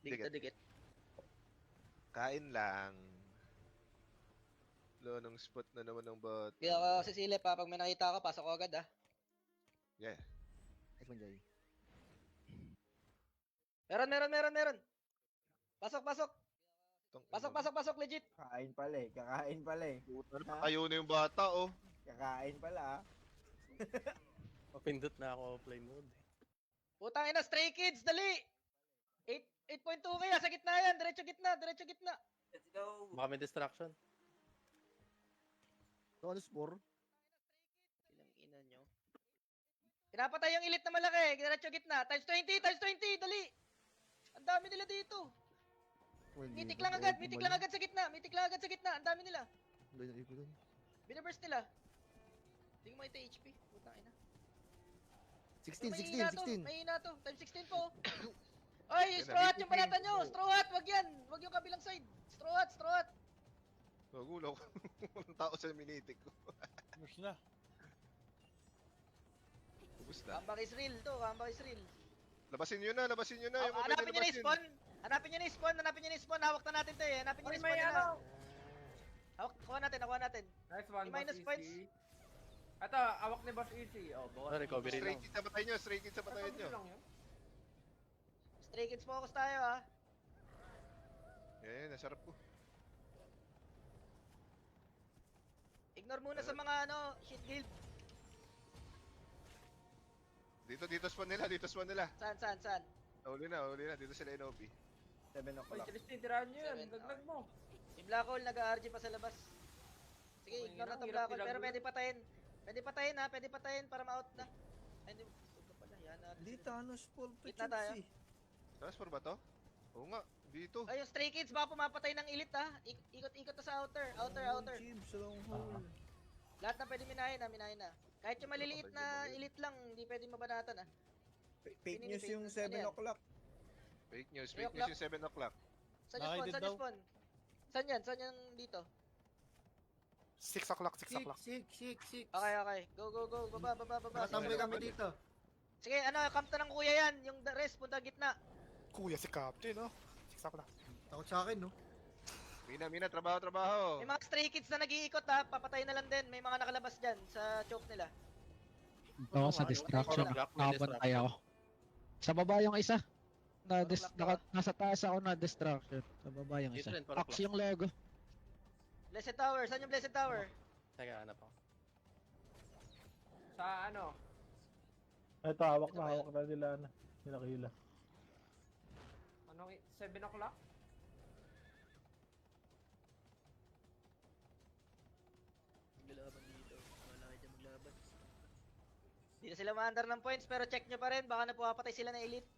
Dikit na dikit. Kain lang. Lo, nung spot na naman ng bot. Kaya ako sisilip ha. Pag may nakita ako, pasok ko agad ha. Yeah. Nice one, Jay. Meron. Pasok. Tong, Pasok, legit. Kakain pala eh. Puta na, patayo na yung bata, oh. Kakain pala ah. Mapindot na ako offline mode. Putang ina, Stray Kids, dali! 8.2 kaya, sa gitna yan. Diretso gitna. Let's go. Baka may distraction. So, ano score? Ilang ina nyo. Pinapatay yung elite na malaki. Diretso gitna. Times 20, dali! Ang dami nila dito. Mitik lang agad sa gitna. Ang dami nila. Binaburst nila. Hindi ko makita HP. Putang ina. 16. Mahina to. Times 16 po. Oy, straw hat yung balatan nyo. Straw hat, wag yan. Wag yung kabilang side. Straw hat. Magulo ko. Walang tao sa minitik ko. Ubus na. Ubus na. Comeback is real to. Labasin nyo na. Yung mga Hanapin nyo na yung labasin. spawn. Hanapin nyo na yung spawn. Hawak na natin to eh. Hanapin nyo na yung spawn nila. Hawak, nakuha natin. Nice one, May minus Boss points. Easy. Ito, awak ni Boss Easy. Oh, bawas. Recovery Stray lang. kids sa patay nyo. Stray kids sa patay nyo. lang yun. Stray Kids focus tayo ha. Yan, nasarap ko. Ignore muna sa mga shit guild. Dito spawn nila. Saan? Huli na. Dito sila NOP. 7 Uy, o'clock. Tristan, tirahan nyo yan. Seven, Dagdag mo. Si Black Hole nag-RG pa sa labas. Sige, Okay, ignore na to hirap Black Hole. Pero ilagay. pwede patayin para ma-out na. Ay, hindi. Ito pala, yan natin. Di Thanos for to Hit na tayo. Transport ba to? Oo nga, dito. Ay, yung Stray Kids, baka pumapatay ng elite ha. Ikot-ikot na sa outer. Chips, long hole. Lahat na pwede minahin na. Kahit yung maliliit na elite lang, hindi pwede mabanatan ha. Fake news yung Ano 7 yan? o'clock. Fake news Three yung 7 o'clock. Saan yung Nakahidid spawn? Saan yung dito? 6 o'clock. Shake. Okay. Go. Baba. Nakatambay kami dito. Sige, kamta ng kuya yan. Yung the rest, punta gitna. Kuya si Captain, no? 6 o'clock. Takot sa akin, no? Mina, trabaho. May mga Stray Kids na nag-iikot ha. Papatay na lang din. May mga nakalabas dyan sa choke nila. Ako sa distraction, nakabantay ako. Sa baba yung isa. Nasa taas ako na distraction. Sa baba yung isa. Dito rin, 4 o'clock. Axe yung logo. Blessed Tower. Saan yung Blessed Tower? Teka, hanap ako. Sa ano? Ito, hawak Ito ba yan? na nila Kila. Anong 7 o'clock? Maglalaban dito. Wala kayo dyan maglaban. Hindi na sila ma-under ng points pero check nyo pa rin. Baka napapatay sila na elite.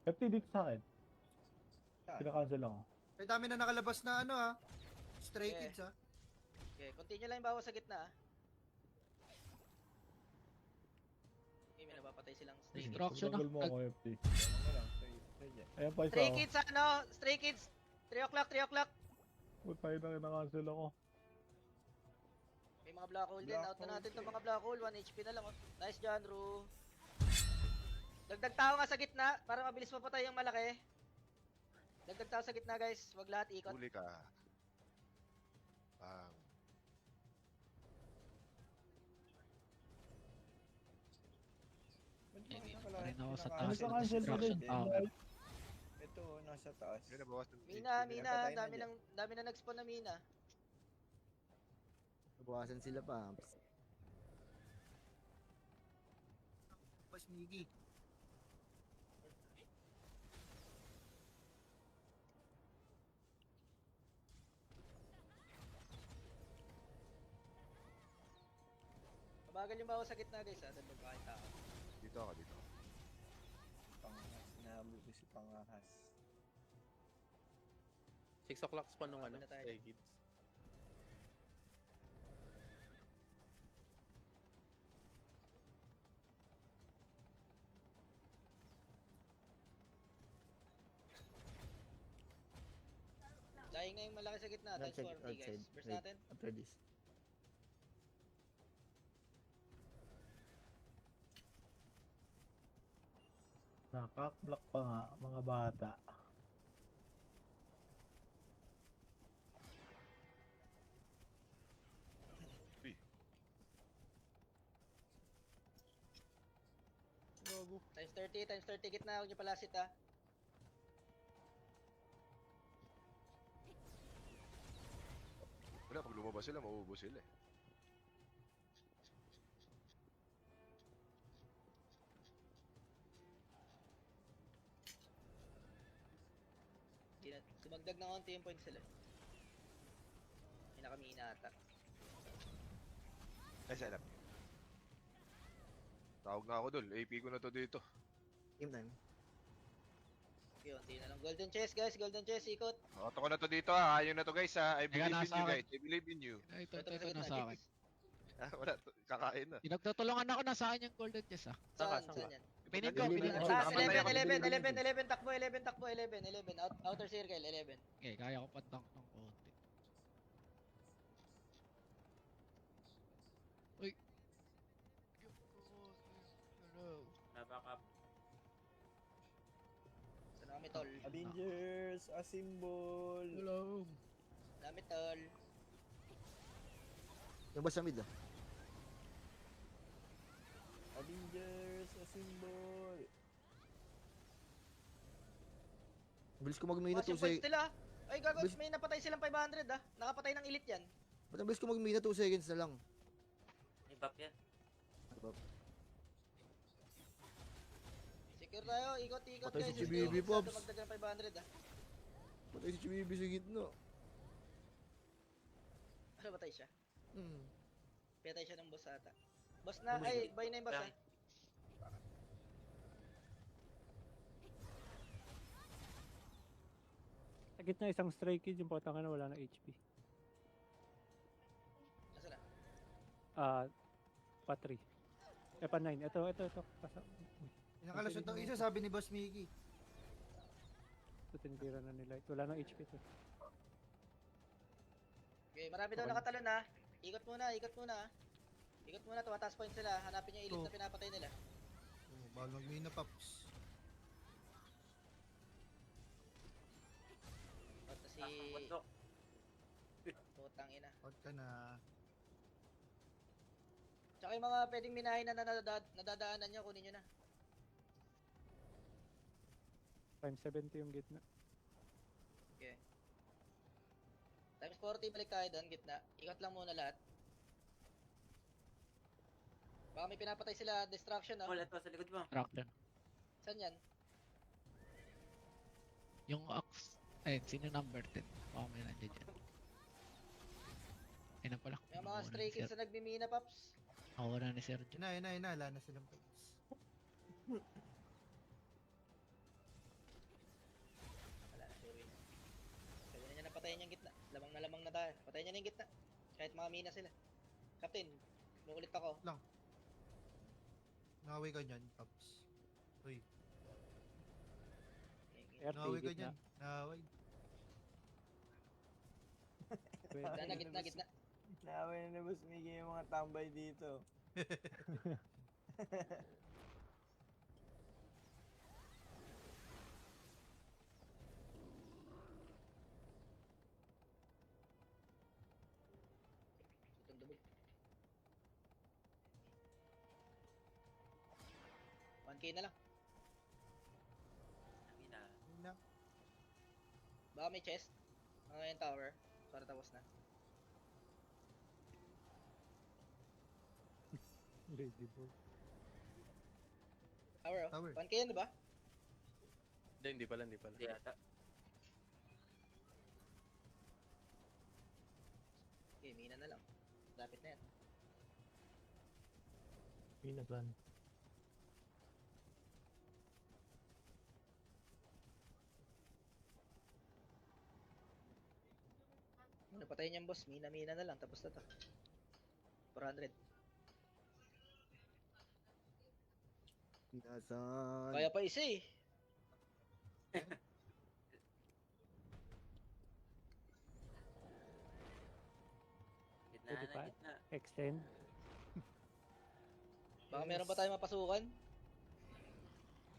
FT dito sa akin. Ah. Kinakancel lang ako. May dami na nakalabas na ano ha. Stray Yeah. Kids ha. Okay, continue lang yung bawas sa gitna. Okay, may napapatay silang Stray Kids. Distraction Pagtanggol mo ah. ako, FT. Ayan pa isa Stray ako. Kids, Stray Kids. 3 o'clock. Uy, tayo na kinakancel ako. May mga black hole din. Out na natin itong mga black hole. 1 HP na lang. Oh. Nice John, Ru. Dagdag tao nga sa gitna para mabilis mapatay yung malaki. Dagdag tao sa gitna guys. Wag lahat ikot. Huli ka. Bang. Rin ako sa Ano taas sa ng cancel ko distraction din? tower. Ito, nasa taas. Yun, nabawas ng Mina. Pinapatay na Dami na nag-spawn na mina. Nabawasan sila pa. Pas Miggy. Mabagal yung bawas sa gitna guys ha. Dagdag pa kayo tao. Dito ako. Pangahas. Nahabol ko si Pangahas. 6 o'clock spawn nung Wala na tayo. Stray Kids. Dying na yung malaki sa gitna. Times 4 guys. Burst natin. After this. Nakakblock pa nga, mga bata. Gago. Times 30 gitna, huwag niyo palasit ha. Wala, pag lumabas sila, mauubos sila eh. Hindi na, sumagdag na konti yung points sila. Hindi na kami inaata. Ay, sana. Tawag na ako dul. AP ko na to dito. Game time. Okay, unti na lang. Golden chest guys, golden chest, ikot. Auto ko na to dito ha. Ayaw na to guys ha. I Teka, believe in nasa you akin. guys. I believe in you. Ay, ito, Ito, ito, nasa akin. Wala, kakain na. Pinagtutulungan ako, nasa akin yung golden chest ah. Saan, Saan saan ba? yan? Pinin ko, Bili- pinin ko. Oh, Taas, nakapatay 11, ako, 11, bili- 11, 11, takbo, 11, takbo, 11, 11. Outer circle, 11. Okay, kaya ko pa-tank ng konti. Uy! Nabackup. Saan kami tol? Avengers, a symbol. Hello! Dami tol. Yung ba sa mid ah? Avengers, a symbol. Bilis ko mag-mina Mas 2 yung points seconds. nila. Ay gago, Bilis- may napatay silang 500 ah. Nakapatay ng elite yan. Ba't ang bilis ko mag-mina 2 seconds na lang? May buff yan. Secure tayo, ikot-ikot Patay si guys. Chibibi, Hindi Pops. magdagan ng 500 ah. Patay si Chibibi sa gitna. Ano patay siya? Hmm. Patay siya ng boss ata. Boss na, Ano ay, buy na yung boss ah. Sa gitna isang stray kid yung potang na wala na HP. Nasaan na? Pa 3. Pa 9. Ito. Nakalusot ng isa, sabi ni Boss Mickey. Ito tinitira na nila. Wala na HP to. Okay, marami daw Okay. nakatalon ah. Ikot muna ah. Ikot muna, tumataas point sila. Hanapin yung elite na pinapatay nila. Oh, bawal mag-mina, Pops. At si... Putang ina. Out ka na. Tsaka yung mga pwedeng minahin na nadadaanan nyo, kunin nyo na. Times 70 yung gitna. Okay. Times 40, balik tayo doon, gitna. Ikot lang muna lahat. Baka may pinapatay sila, destruction ah. Wala to sa likod mo. Traction. Saan yan? Yung ox. Ayun, sino number 10? Baka may nandiyan dyan. Ayun na pala. Yung mga stray kids na nagmimina, Paps. Nawala ni Sergio. Wala na silang Pops. Wala na, sure win. Pwede na niya napatayin yung gitna. Lamang na tayo. Patayin niya na yung gitna. Kahit mga mina sila. Captain, nuulit ako. Nakaway ka dyan, Pops. Uy, Okay, okay. RT gitna. Nakaway. Gitna. Naaway na Boss Mickey yung mga tambay dito. Itong dumi. 1k na lang. Na. Baka may chest. Mga yung tower. Para tapos na. Lady boy. Tower oh. Tower. 1k yan, diba? Hindi pala. Hindi ata. Okay, mina na lang. Lapit na yan. Pinasan. Napatayin yung boss. Mina na lang. Tapos na to. 400. Pinasan. Kaya pa isa eh. Gitna Pwede pa? gitna. Extend. Baka meron pa tayo mapasukan.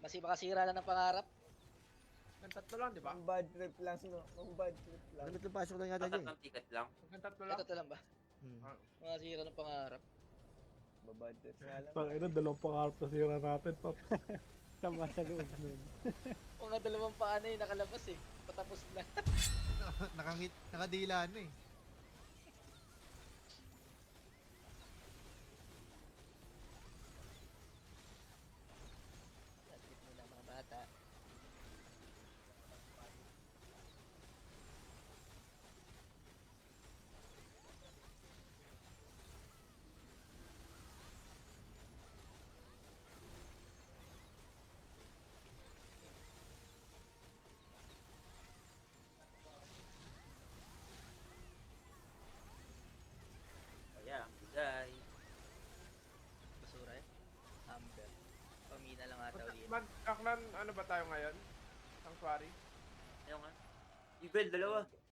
makasira lang ng pangarap. Ang tatlo lang, di ba? Ang bad trip lang, no? Ang bad trip lang. Limit yung pasok lang yata dyan. Tatlong ticket lang. Ang tatlo lang. Ito lang ba? Hmm. Makasira ng pangarap. Babad trip nga lang. Tangina, dalawang pangarap na sira natin, Pops. Sama sa loob nun. O nga dalawang paa na nakalabas eh. Patapos na. Nakadila na eh. Atlet mo na mga bata. Kaya, bigay. Basura eh. Amber. Pamina lang ata ulit. Mag-aklan, ano ba tayo ngayon? Sanctuary? Ayaw nga. Ibel, dalawa.